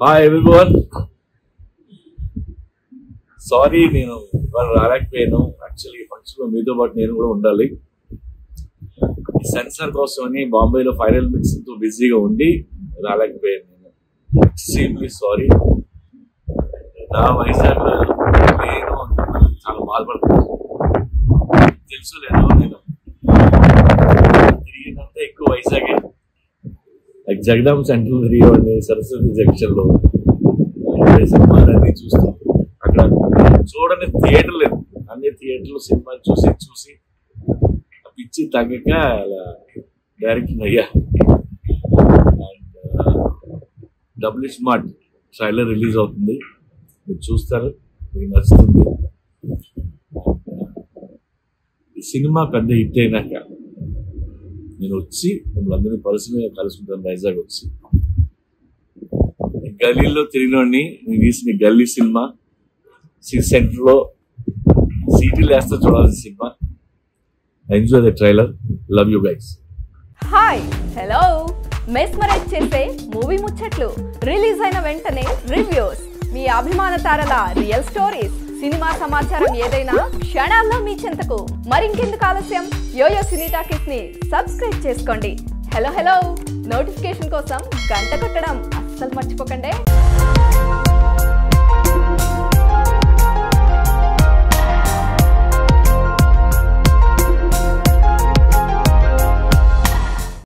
Hi everyone, sorry నేను ఇవాళ రాలేకపోయాను. Actually function లో మీతో పాటు నేను కూడా ఉండాలి. ఈ సెన్సార్ కోసం అని బాంబేలో ఫైనల్ మిక్సింగ్ తో బిజీగా ఉండి రాలేకపోయాను. నేను ఎక్స్ట్రీమ్లీ సారీ. నా వైజాగ్ నేను చాలా బాధపడుతున్నాను. తెలుసు లేదు, నేను తిరిగినంత ఎక్కువ వైజాగే. లైక్ జగదాంబ సెంట్రల్ తిరిగేవాడిని, సరస్వతి జంక్షన్ లో సినిమాలన్నీ చూస్తాం. అక్కడ చూడని థియేటర్ లేదు, అన్ని థియేటర్లు సినిమాలు చూసి పిచ్చి తగ్గక అలా డైరెక్టింగ్ అయ్యా. And double smart trailer release అవుతుంది, మీరు చూస్తారు, మీకు నచ్చుతుంది. ఈ సినిమా పెద్ద హిట్ అయినాక నేను వచ్చి మిమ్మల్ని అందరినీ పర్సనల్గా కలుసుకుంటాను. వైజాగ్ వచ్చి గల్లీలో తిరిగినోడిని, నేను తీసిన గల్లీ సినిమా సిటీ సెంటర్లో సీటీలు వేస్తా చూడాల్సిన cinema. Enjoy the trailer. Love you guys. Hi, hello. Mesmerize చేసే మూవీ ముచ్చట్లు, రిలీజ్ అయిన వెంటనే రివ్యూస్, మీ అభిమాన తారల రియల్ స్టోరీస్, సినిమా సమాచారం ఏదైనా క్షణాల్లో మీ చెంతకు. మరింకెందుకు ఆలస్యం, యోయో సినీ టాకీస్ ని సబ్స్క్రైబ్ చేసుకోండి. హలో హలో నోటిఫికేషన్ కోసం గంట కొట్టడం అస్సలు మర్చిపోకండి.